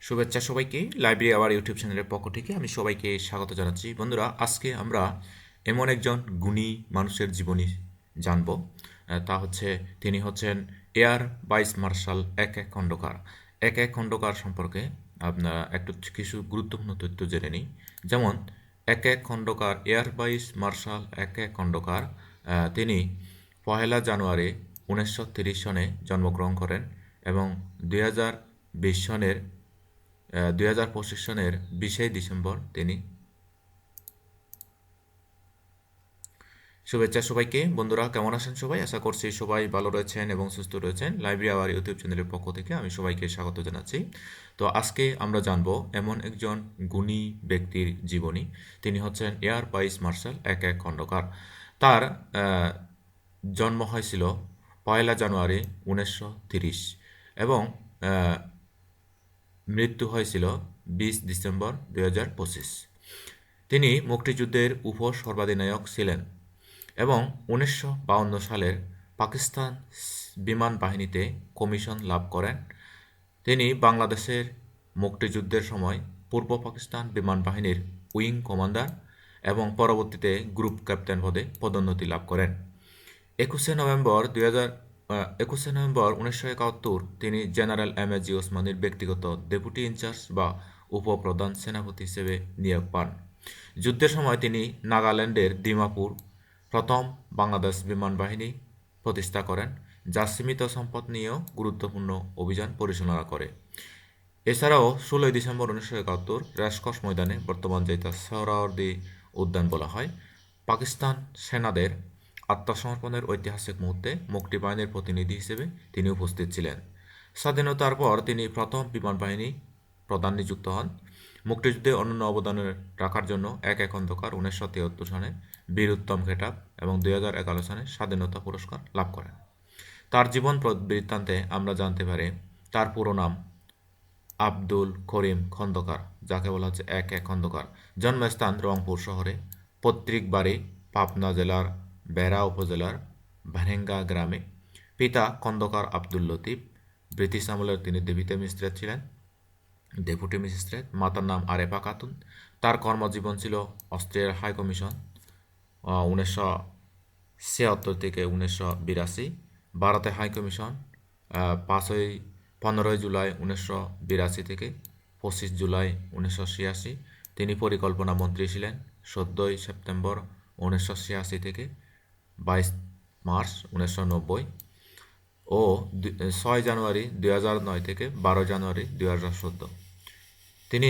শুভেচ্ছা সবাইকে। Library our YouTube চ্যানেলের পক্ষ থেকে আমি সবাইকে স্বাগত জানাচ্ছি। বন্ধুরা, আজকে আমরা এমন একজন গুণী মানুষের জীবনী জানব। তা হচ্ছে তিনি হচ্ছেন এয়ার ভাইস মার্শাল এক এক খন্দকার। এক এক খন্দকার সম্পর্কে আপনারা একটু কিছু গুরুত্বপূর্ণ তথ্য জেনে নিই। যেমন এক এক খন্দকার এয়ার ভাইস মার্শাল এক এক খন্দকার তিনি 1 জানুয়ারি 1930 সনে জন্মগ্রহণ করেন এবং 2020 সনের 2025 সনের 20 ডিসেম্বর তিনি। শুভেচ্ছা সবাইকে। বন্ধুরা, কেমন আছেন সবাই? আশা করছি সবাই ভালো রয়েছেন এবং সুস্থ রয়েছেন। লাইব্রেরি আওয়ার ইউটিউব চ্যানেলের পক্ষ থেকে আমি সবাইকে স্বাগত জানাচ্ছি। তো আজকে আমরা জানব এমন একজন গুণী ব্যক্তির জীবনী। তিনি হচ্ছেন এয়ার ভাইস মার্শাল এক এক খন্দকার। তার জন্ম হয়েছিল 1 জানুয়ারি 1930 এবং মৃত্যু হয়েছিল 20 ডিসেম্বর 2025। তিনি মুক্তিযুদ্ধের উপ-সর্বাধিনায়ক ছিলেন এবং 1952 সালের পাকিস্তান বিমান বাহিনীতে কমিশন লাভ করেন। তিনি বাংলাদেশের মুক্তিযুদ্ধের সময় পূর্ব পাকিস্তান বিমান বাহিনীর উইং কমান্ডার এবং পরবর্তীতে গ্রুপ ক্যাপ্টেন পদে পদোন্নতি লাভ করেন। 21 নভেম্বর 1971 তিনি জেনারেল এম.এ.জি. ওসমানীর ব্যক্তিগত ডেপুটি ইনচার্জ বা উপপ্রধান সেনাপতি হিসেবে নিয়োগ পান। যুদ্ধের সময় তিনি নাগাল্যান্ডের দিমাপুর প্রথম বাংলাদেশ বিমান বাহিনী প্রতিষ্ঠা করেন, যা সীমিত সম্পদ নিয়েও গুরুত্বপূর্ণ অভিযান পরিচালনা করে। এছাড়াও 16 ডিসেম্বর 1971 রেসকোর্স ময়দানে, বর্তমান যেটা সোহরাওয়ার্দী উদ্যান বলা হয়, পাকিস্তান সেনাদের আত্মসমর্পণের ঐতিহাসিক মুহূর্তে মুক্তিবাহিনীর প্রতিনিধি হিসেবে তিনি উপস্থিত ছিলেন। স্বাধীনতার পর তিনি প্রথম বিমান বাহিনী প্রধান নিযুক্ত হন। মুক্তিযুদ্ধে অনন্য অবদান রাখার জন্য এক এক খন্দকার 1973 সনে বীরোত্তম খেতাব এবং 2011 সনে স্বাধীনতা পুরস্কার লাভ করেন। তার জীবন বৃত্তান্তে আমরা জানতে পারি তার পুরো নাম আব্দুল করিম খন্দকার, যাকে বলা হচ্ছে এক এক খন্দকার। জন্মস্থান রংপুর শহরে, পৈতৃক বাড়ি পাবনা জেলার বেড়া উপজেলার ভারেঙ্গা গ্রামে। পিতা খন্দকার আব্দুল লতিফ, ব্রিটিশ আমলের তিনি ডেপুটি ম্যাজিস্ট্রেট ছিলেন। মাতার নাম আরেফা খাতুন। তার কর্মজীবন ছিল অস্ট্রেলিয়ার হাই কমিশন 1976 থেকে 1982, ভারতে হাই কমিশন 15 জুলাই 1982 থেকে 25 জুলাই 1986। তিনি পরিকল্পনা মন্ত্রী ছিলেন 14 সেপ্টেম্বর 1986 থেকে 22 মার্চ 1990 ও 6 জানুয়ারি 2009 থেকে 12 জানুয়ারি 2014। তিনি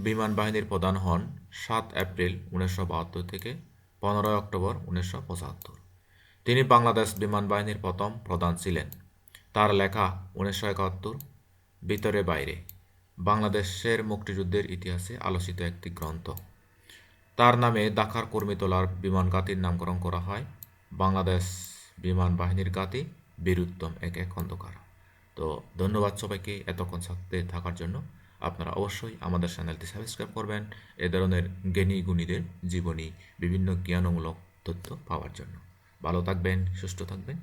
বিমান বাহিনীর প্রধান হন 7 এপ্রিল 1972 থেকে 15 অক্টোবর 1975। তিনি বাংলাদেশ বিমান বাহিনীর প্রথম প্রধান ছিলেন। তার লেখা 1971 ভিতরে বাইরে বাংলাদেশের মুক্তিযুদ্ধের ইতিহাসে আলোচিত একটি গ্রন্থ। তার নামে ঢাকার কুর্মিটোলার বিমান ঘাঁটির নামকরণ করা হয় বাংলাদেশ বিমান বাহিনীর ঘাঁটি বীরোত্তম এক এক খন্দকার। তো ধন্যবাদ সবাইকে এতক্ষণ সাথে থাকার জন্য। আপনারা অবশ্যই আমাদের চ্যানেলটি সাবস্ক্রাইব করবেন এ ধরনের জ্ঞানী গুণীদের জীবনী, বিভিন্ন জ্ঞানমূলক তথ্য পাওয়ার জন্য। ভালো থাকবেন, সুস্থ থাকবেন।